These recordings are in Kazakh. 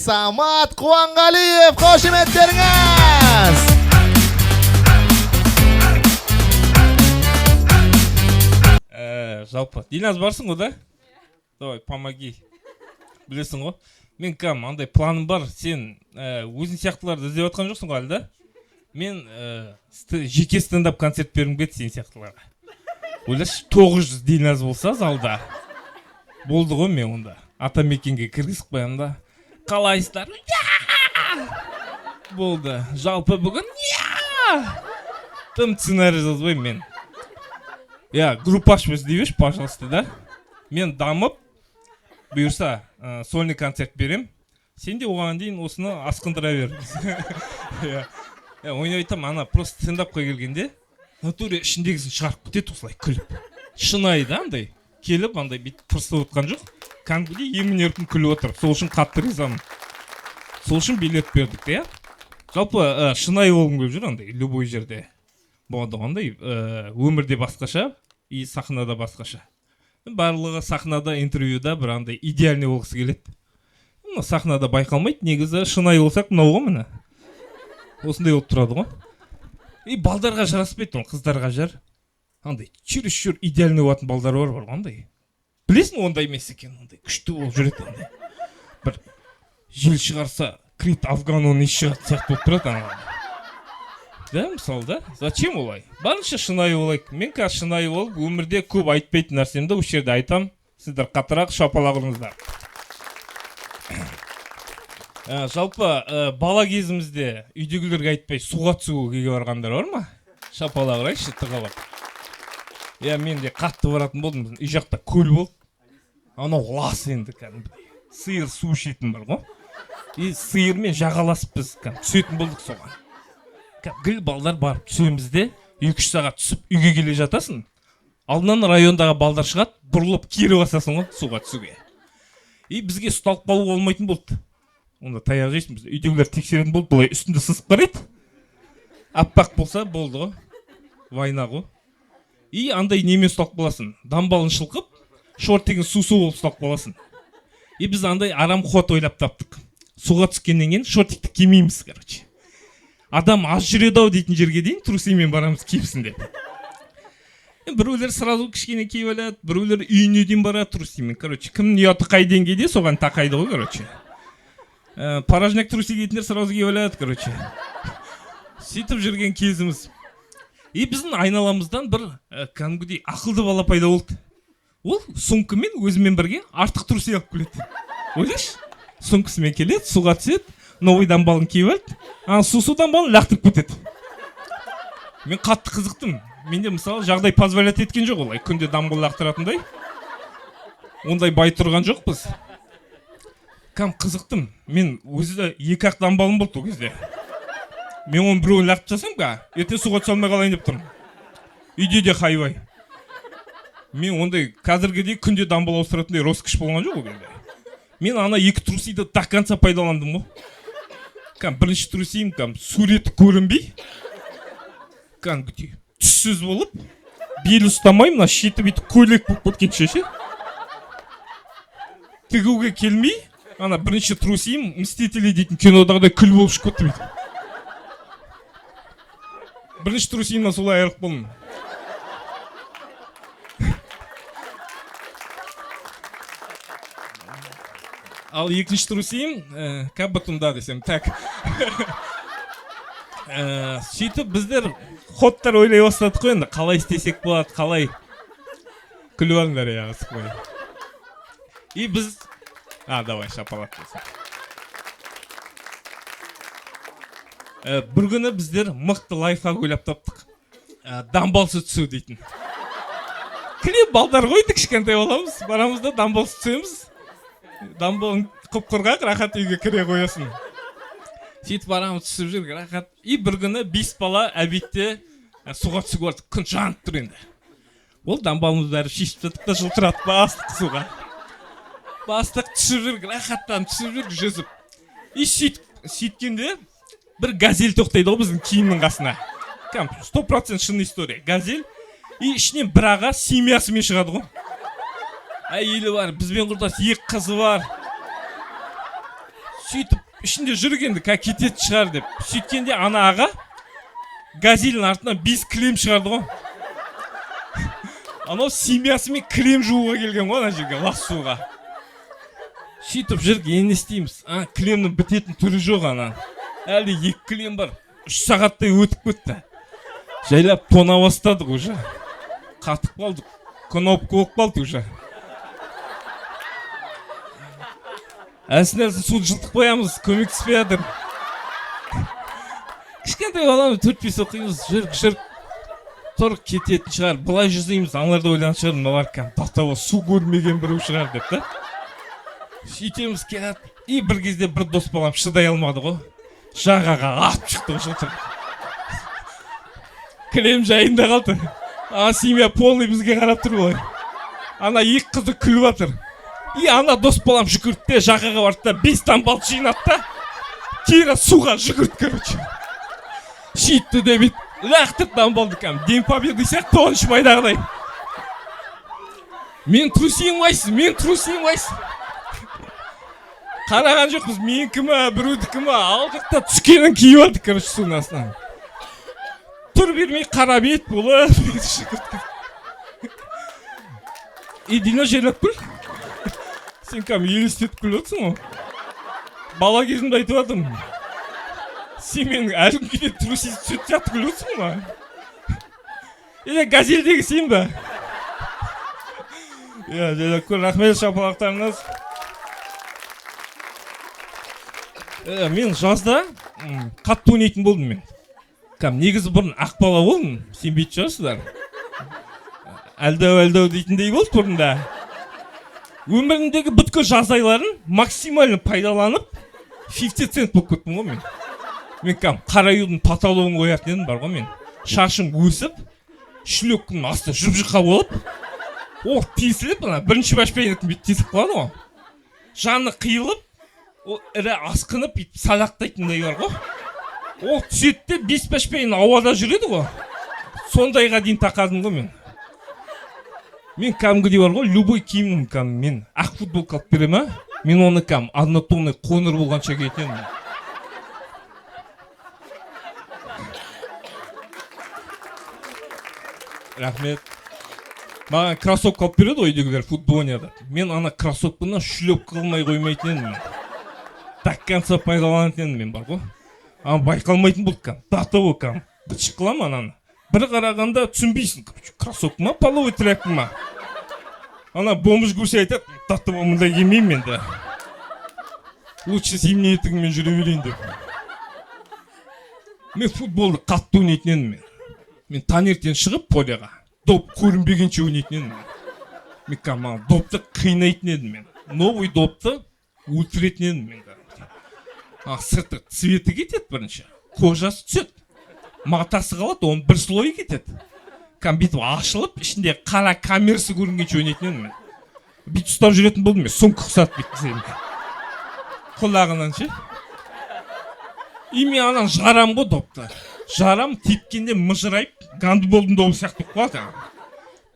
Самат Қуанғалиев, қошеметтеріңіз. Жалпы, Дильназ барсың ғой да? Давай, помоги. Білесің ғой? Мен кәм, андай планым бар. Сен өзің сияқтыларды іздеп отқан жоқсың ғой әлі да? Мен жеке стендап концерт бергім келді сен сияқтыларға. Ойлашы, 900 Дильназ болса залда. Болды ғой мен онда. Атамекенге кіргізіп қоямын да. Қалайсыздар? Болды. Жалпы бүгін тым сценарий жазбаймын мен. Группаш іздейбеш, пожалуйста, да? Мен дамып, бұйырса, сольный концерт берем. Сен де оған дейін осыны асқындыра бер. Ойнап айтам, ана просто стендапқа келгенде, натуре ішіндегісін шығарып кетеді осылай күліп. Шынайы да андай. Келіп, андай бүйтіп тырысып отқан жоқ. Кәдімгідей емін-еркін күліп отыр. Сол үшін қатты ризамын. Сол үшін билет бердік, иә? Жалпы шынайы болғым келіп жүр андай, любой жерде. Болғандай, өмірде басқаша, и сахнада басқаша. Барлығы сахнада, интервьюда бір андай идеальный болғысы келеді. Сахнада байқалмайды, негізі шынайы болсақ, мынау ғой міне. Осындай болып тұрады ғой. И балдарға жараспайды, қыздарға жар. Андай, чересчур идеальный болатын балдар бар андай. Білесің, ондай емес екен, ондай күшті болып жүреді андай. Бір жел шығарса, Крит Афган оны еш шығады сияқты болып тұрады ана. Да, мысалы да? Зачем олай? Барынша шынайы болайық. Мен қазір шынайы болып, өмірде көп айтпайтын нәрсемді осы жерде айтам. Сіздер қатырақ шапалақ ұрыңыздар. Жалпы бала кезімізде үйдегілерге айтпай суға түсуге барғандар бар ма? Шапалақ ұрайықшы, тығылып. Мен де қатты баратын болдым. Үй жақта көл болды. Анау лас енді кәдімгідей. Сиыр су ішетін бар ғой. И сиырмен жағаласып біз түсетін болдық соған. Гүл балдар барып түсеміз де 2-3 сағат түсіп үйге келе жатасың. Алдынан райондағы балдар шығады, бұрылып кері басасың ғой суға түсуге. И бізге ұсталып қалуға болмайтын болды. Онда таяқ жейсің, біз үйдегілер тексеретін болды, бұлай үстінде сызып қарайды. Аппақ болса болды ғой. Вайна ғой. И андай немен ұсталып қаласың. Дамбалын шылқып, шортиген су-су болып ұсталып қаласың. И біз андай арам ход ойлап таптық. Суға түскеннен кейін шортикті кимейміз, короче. Адам аз жүреді ау дейтін жерге дейін трусимен барамыз киіпсін деп. Біреулер сразу кішкене киіп алады, біреулер үйіне дейін барады трусимен. Короче, кімнің ұяты қай деңгейде, соған тақайды ғой, короче. Порожняк труси киетіндер сразу киіп алады, короче. Сөйтіп жүрген кезіміз. И біздің айналамыздан бір кәдімгідей ақылды бала пайда болды. Ол сумкамен өзімен бірге артық труси алып келеді. Ойлашы, сумкасымен келеді, суға түседі. Новый дамбалын киіп алды, су дамбалын лақтырып кетеді. Мен қатты қызықтым. Менде мысалы жағдай позволять еткен жоқ олай. Күнде дамбал лақтыратындай. Ондай бай тұрған жоқ біз. Қызықтым. Мен өзі 2-ақ дамбалым болды ол кезде. Мен оның біреуін лақтырып жасам ертең суға түсе алмай қалайын деп тұрмын. Үйде де хайвай. Мен ондай қазіргідей күнде дамбал ауыстыратындай роскошь болған жоқ ол кезде. Мен ана 2 трусиді до конца пайдаландым ғой. Бірінші трусиім суреті көрінбей, түссіз болып, бел ұстамай, мына шеті бүйтіп көйлек болып кеткен ше. Тігуге келмей, ана бірінші трусиім Мстители дейтін кинодағыдай күл болып шығып кетті бүйтіп. Бірінші трусиімнен солай айырылып болдым. Ал екінші трусиім, как бұтымда десем, так. Сөйтіп біздер ходтар ойлай бастадық қой енді, қалай істесек болады, қалай күліп алыңдар яғысы қой. И біз... давай, шапалақ десем. Бір күні біздер мықты лайфхак ойлап таптық. Дамбалсыз түсу дейтін. Клеп балдар қойдық, кішкентай боламыз, барамыз да дамбалсыз түсеміз. Дамбалын құп-құрғақ, рахат үйге кіре қоясын. Сөйтіп барамыз түсіп жүр, рахат. И бір күні 5 бала әбетте суға түсіп барды, күн жанып тұр енді. Ол дамбалымыз бәрі шешіп жатып та жылтырат бастық суға. Бастық түсіп жүр, рахаттан түсіп жүр, жүзіп. И сөйткенде бір газель тоқтайды ғой біздің киімнің қасына. 100% шын история. Газель. И ішінен бір аға семьясымен шығады ғой. Әйелі бар, бізбен құрдас 2 қызы бар. сөйтіп ішінде жүргенді кететін шығар деп сөйткенде ана аға газельдің артынан 5 кілем шығарды ғой. Анау семьясымен кілем жууға келген ғой ана жерге лас суға. Сөйтіп жүріп не істейміз? Кілемнің бітетін түрі жоқ ана. Әлде 2 кілем бар. 3 сағаттай өтіп кетті. Жайлап тона бастадық уже. Қатып қалдық. Кнопка болып қалды уже. Әсінерсін суды жылтық қоямыз, көмектеспей жатыр. Кішкентай баланы 4-5 оқимыз, жүріп тұр кететін шығар. Бұлай жүзейміз, аңларды ойланып шығар, мыналар тақтауы су көрмеген біреу шығар деп та. Сөйтеміз келеді. И бір кезде бір дос балам шыдай алмады ғой. Жағаға атып шықты жылтыр. Кілем жайында қалды. Семья полный бізге қарап тұр ғой. Ана 2 қызы күліп жатыр. И ана дос балам жүгіртті, жағаға барды да 5 дамбал жинады да кері суға жүгірді, короче. Сөйтті де бит лақтырып дамбалды День Победы сияқты 10 майдағыдай. Мен трусиім қайсы? Қараған жоқпыз, менікі ма, біреудікі ма, алдықта түскенін киіп алды, короче, суның астынан. Тұр бермей қара бет болып, жүгіртті. Дино жерлеп күл. Сен елестетіп күліп отырсың ғой. Бала кезімді айтып жатырмын. Сен менің әлі күнге трусист сөйтіп жатып күліп отырсың ба? Газельдегі сен ба? Жерлеп күл, рахмет шапалақтарыңыз. Мен жазда қатты ойнайтын болдым мен. Негізі бұрын ақ бала болдым, сенбейтін шығарсыздар. Әлдәу дейтіндей болды бұрында. Өміріндегі бүткіл жазайларын максимально пайдаланып 50 цент болып кеттім ғой мен. Мен қараюдың патологын қоятын едім бар ғой мен. Шашым өсіп, шлюктің асты жұп-жұқа болып, ол тесіліп, бірінші башпайнеттің бет тесіп қалады ғой. Жаны қиылып, ол ірі асқынып, салақтайтындай бар ғой. Ол түсетті 5 башпайын ауада жүреді ғой. Сондайға дейін тақадым ғой мен. Мен кәдімгідей бар ғой, любой киімім мен ақ футболка алып берем, мен оны однотонный қоңыр болғанша кетемін. Рахмет. Маған кроссовка алып береді ғой үйдегілер футболнияда. Мен ана кроссовканы шлепка қылмай қоймайтын едім. До конца пайдаланатын едім мен бар ғой. Байқалмайтын болды датовы бітшік қылам ананы. Бір қарағанда түсінбейсің, кроссовка ма, половой тряпка ма. Ана бомж көрсе айтады, датовы мұндай кемеймін мен де. Лучше зимний етігімен жүре берейін деп. Мен футболды қатты ойнайтын едім мен. Мен таңертең шығып поляға, доп көрінбегенше ойнайтын едім мен. Мен допты қинайтын едім мен. Новый допты өлтіретін едім мен. Сырты цветі кетеді бірінші, кожасы түседі. Матасы қалады, оның бір слой кетеді. Бүйтіп ашылып, ішінде қара камерасы көрінгенше ойнайтын едім мен. Бүйтіп ұстап жүретін болдым мен, сұңқы құсат бүйтсем. Құлағынан ше. И мен анан жарам ғой допты. Жарам тепкенде мыжырайып, гандболдың добы сияқты қалады.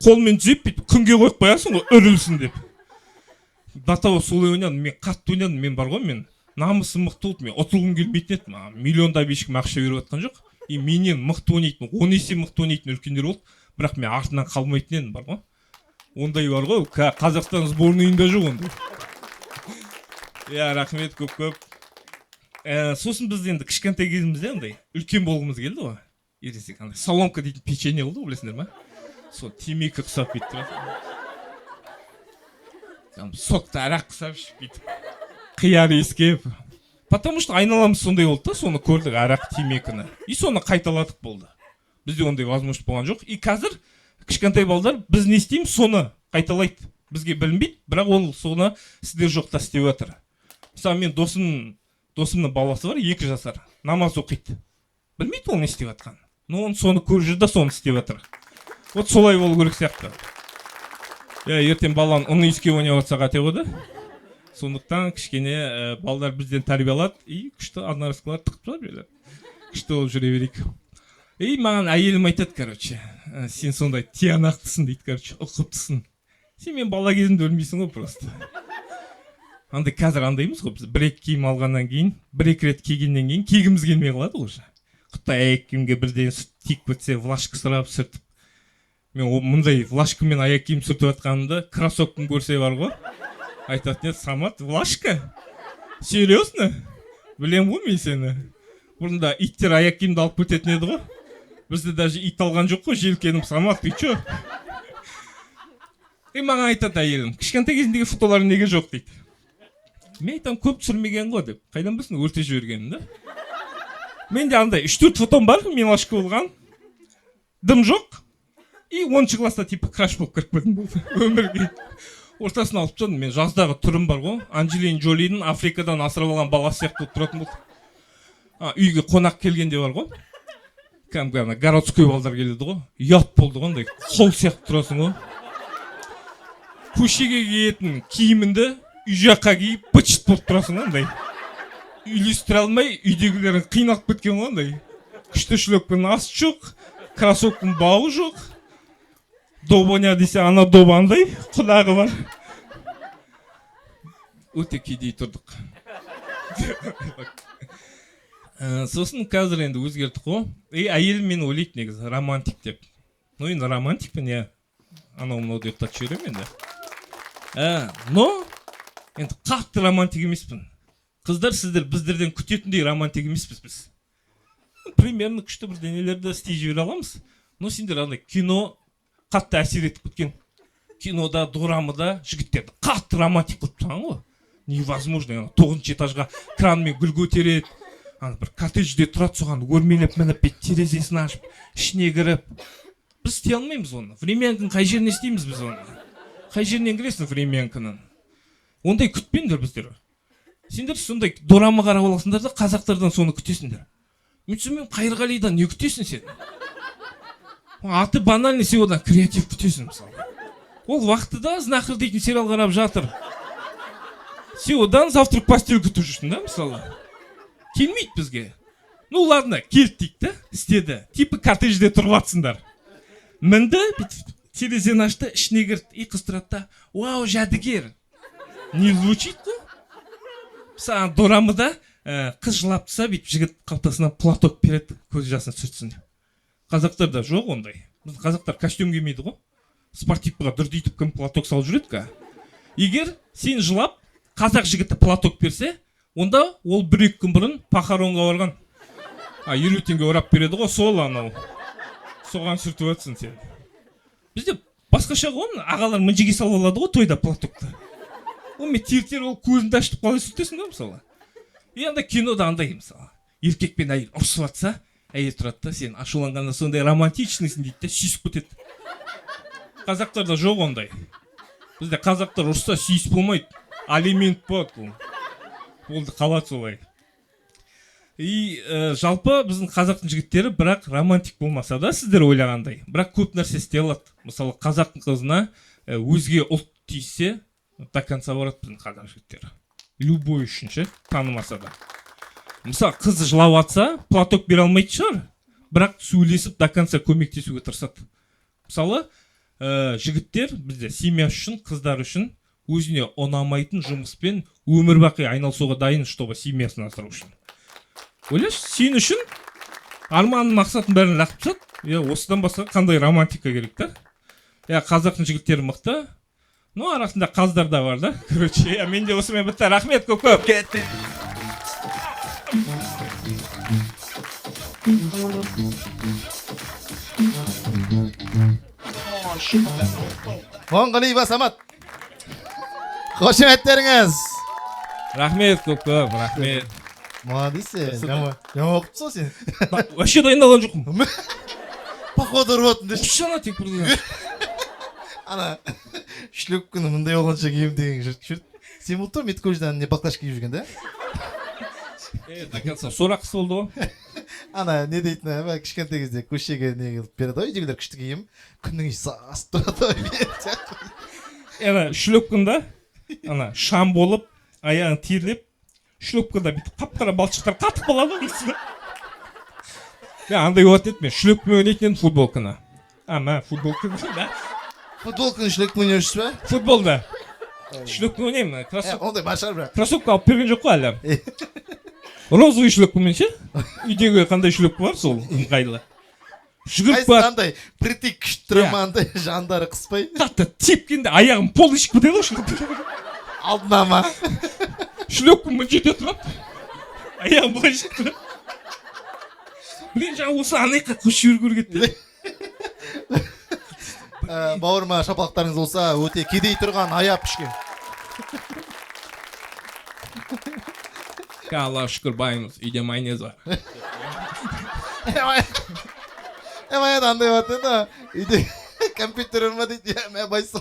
Қолмен түзеп, бүйтіп күнге қойып қоясың ғой, үрілсін деп. Датао солай ойнадым, мен қатты ойнадым, мен бар ғой мен. Намысы мықты болды, мен ұтылғым келмейтін еді. Миллиондап ешкім ақша беріп жатқан жоқ. И менен мықты ойнайтын, 10 есе мықты ойнайтын үлкендер болды. Бірақ мен артынан қалмайтын едім бар ғой. Ондай бар ғой, Қазақстан сборныйында жоқ ондай. Рахмет көп. Сосын біз енді кішкентай кезімізде ондай үлкен болғымыз келді ғой. Ересек андай соломка дейтін печенье болды, білесіңдер ма? Сол темекі құсап бүйтіп. Сокта арақ құсап ішіп бүйтіп. Қияр ескеп. Потому что айналамыз сондай болды да, соны көрдік арақ темекіні. И соны қайталадық болды. Бізде ондай возможность болған жоқ. И қазір кішкентай балдар біз не істейміз, соны қайталайды. Бізге білінбейді, бірақ ол соны сіздер жоқта істеп жатыр. Мысалы мен досымның баласы бар, 2 жасар, намаз оқиды. Білмейді ол не істеп жатқан. Но он соны көріп жүр да соны істеп жатыр. Вот солай болу керек сияқты. Ертең баланың ұны иіскеп ойнап жатса қате ғой да. Сондықтан кішкене балдар бізден тәрбие алады, и күшті одноразкалар тықып тұрады. Күшті болып жүре берейік. И маған әйелім айтады, короче, сен сондай тиянақтысың дейді, короче, ұқыптысың. Сен мен бала кезімді өлмейсің ғой просто. андай қазір андаймыз ғой, біз бір-екі киім алғаннан кейін, бір-екі рет кигеннен кейін кигіміз келмей қалады уже. Құттай аяқ киімге бірден тиіп кетсе, влашка сұрап сүртіп. Мен мұндай влашкамен аяқ киім сүртіп жатқанымда, кроссовканы көрсе бар ғой. Айтатын еді, Самат, влашка? Серьезно? Білем ғой мен сені. Бұрында иттер аяқ киімді алып кететін еді ғой. Бізде даже ит алған жоқ қой, желкенім, Самат, ты чё? Маған айтады әйелім, кішкентай кезіндегі фотолары неге жоқ дейді. Мен айтам, көп түсірмеген ғой деп. Қайдан білсін өрте жібергенін да. Менде андай 3-4 фотом бар, милашка болған. Дым жоқ. И 10-шы класста типа краш болып кіріп кетім болды. Өмірге. Ортасын алып тұрдым. Мен жаздағы түрім бар ғой. Анджелина Джолидің Африкадан асырап алған баласы сияқты болып тұратын болды. Үйге қонақ келгенде бар ғой. Кәдімгі городской балдар келеді ғой. Ұят болды ғой, андай қол сияқты тұрасың ғой. Көшеге киетін киімінді үй жаққа киіп бычыт болып тұрасың андай. Үйлестіре алмай, үйдегілерін қиналып кеткен ғой андай. Күшті шлепкінің асы жоқ, кроссовкінің бауы жоқ. Добоня десе, ана доба андай, құлағы бар. Өте кедей тұрдық. Сосын қазір енді өзгердік қой. Әйелім мені ойлайды негізі, романтик деп. Ну енді романтикпін, я анау-мынауды ұйықтатып жіберемін енді. Но енді қатты романтик емеспін. Қыздар, сіздер біздерден күтетіндей романтик емеспіз біз. Примерно күшті бір денелерді істей жібере аламыз. Но сендер андай кино қатты әсер етіп кеткен. Кинода, дорамада жігіттерді қатты романтик қылып тұрған ғой. Невозможно. 9-шы этажға кранмен гүл көтереді. Бір коттеджде тұрады, соған өрмелеп мініп, терезесін ашып, ішіне кіріп. Біз істей алмаймыз оны. Времянканың қай жеріне істейміз біз оны? Қай жерінен кіресің времянканың? Ондай күтпеңдер біздер. Сендер сондай дорама қарап аласыңдар да қазақтардан соны күтесіңдер. Мен Қайырғалидан не күтесің сен? Аты банальный, сен одан креатив күтесің мысалы. Ол вақтыда знахар дейтін сериал қарап жатыр. Сен одан завтрак постель күтіп жүрсің да мысалы. Келмейді бізге. Ну ладно, келді дейік та, істеді. Типа коттеджде тұрып атсыңдар. Мінді, терезені ашты, ішіне кірді, қыз тұрады да, вау, жәдігер. Не звучит қой? Саған дорамыда қыз жылап тұрса, бүйтіп жігіт қалтасынан платок береді, көз жасын сүртсін. Қазақтарда жоқ ондай. Қазақтар костюм кимейді ғой. Спортивкаға дүрдейтіп кім платок салып жүреді ка. Егер сен жылап, қазақ жігіті платок берсе, онда ол 1-2 күн бұрын похоронға барған. 50 теңге орап береді ғой, сол анау. Соған сүртіп өтсін сен. Бізде басқаша ғой, ағалар мінжеге салып алады ғой тойда платокты. Ол мен тер ол көзінді ашып қалай сүртесің да мысалы. Анда кинода андай мысалы. Еркек пен әйел ұрсып атса, әйел тұрады да, сен ашуланғанда сондай романтичныйсың дейді де, сүйісіп кетеді. Қазақтарда жоқ ондай. Бізде қазақтар ұрса сүйісіп болмайды. Алимент болады. Болды қалады солай. Жалпы біздің қазақтың жігіттері бірақ романтик болмаса да сіздер ойлағандай. Бірақ көп нәрсе істей алады. Мысалы қазақтың қызына өзге ұлт тисе, до конца барады біздің қазақ жігіттері. Любой үшін ше, танымаса да. Мысалы қыз жылап атса, платок бере алмайды шығар, бірақ сөйлесіп до конца көмектесуге тырысады. Мысалы жігіттер бізде семья үшін, қыздар үшін өзіне ұнамайтын жұмыспен өмір бақи айналысуға дайын, чтобы семьясын асырау үшін. Ойлашы, сен үшін арманын мақсатын бәрін лақтырып тастады. Осыдан басқа қандай романтика керек та? Қазақтың жігіттері мықты. Ну, арасында қаздар да бар да. Короче, менде осымен бітті. Рахмет көп-көп. Кетті. Қонғалиев Самат. Қошеметтеріңіз. Рахмет көп-көп, рахмет. Молодец. Жаңа оқыпсың сен. Вообще дайындалған жоқпын. Походу ұрып отын шана тек бірден. Ана шлюпканы мындай болғанша киім деген жүрт. Сен бұл тұрм Медколждан не бақташ киіп жүрген да? До конца сорақысы болды ғой. Ана не дейтін, кішкентай кезде көшеге не қылып береді ғой, үйдегілер күшті киім. Күннің асып тұрады ғой. Шлюпкында ана шам болып, аяғын терлеп, шлюпкада бүйтіп қап-қара балшықтар қатып қалады ғой. Андай болатын еді мен, шлюпкамен ойнайтын едім футболканы. Футболканы да. Футболканы шлюпкамен ойнайсыз ба? Футболда. шлөкпү ойнойм Ондай башар бірақ. кроссовка алып берген жоқ қой әлі розовый шлөкпүмен ше үйдегі қандай шлөкпү бар сол ыңғайлы жүгіріп Қайсы қандай притик күшті тұрамандай жандары қыспай. қатты тепкенде аяғым пол ішіп кетеді ғой шлөкпү Алдына ма? шлөкпү мына жерде тұрады аяғым былай ішіп тұрады мен жаңа осы анайқа көшіп жүргенде Бауырыма шапалақтарыңыз болса өте кедей тұрған аяп ішкен. Аллаға шүкір баймыз үйде майонез бар Аяда андай бат енді үйде компьютер ма дейді. Мен байсыл.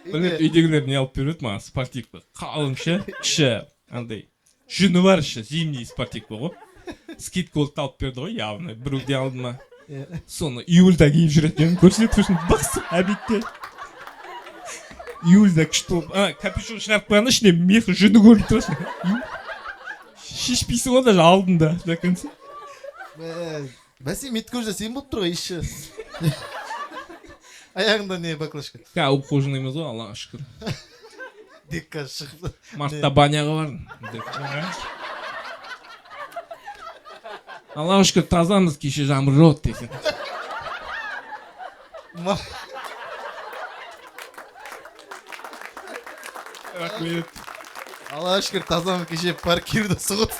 білет үйдегілер не алып береді маған спортивка қалың ше іші андай жүні бар іші зимний спортивка ғой скидка болды алып берді ғой явно біреуде алды ма соны июльда киіп жүреді көрсетіп жүрсің бақсы әбетте июльда күшті болып капюшон шығарып қойғанда ішінде мехі жүні көрініп тұрасың шешпейсің ғой даже алдында до конца бәсе мет көзде сен болып тұр ғой іші. Аяғында не баклажка? ухоженный емес ғой аллаға шүкір Декка шығып. мартта баняға бардым аллаға шүкір тазамыз кеше жаңбыр жауды десең рахмет Аллаға шүкір тазам кеше паркирді сұғыт.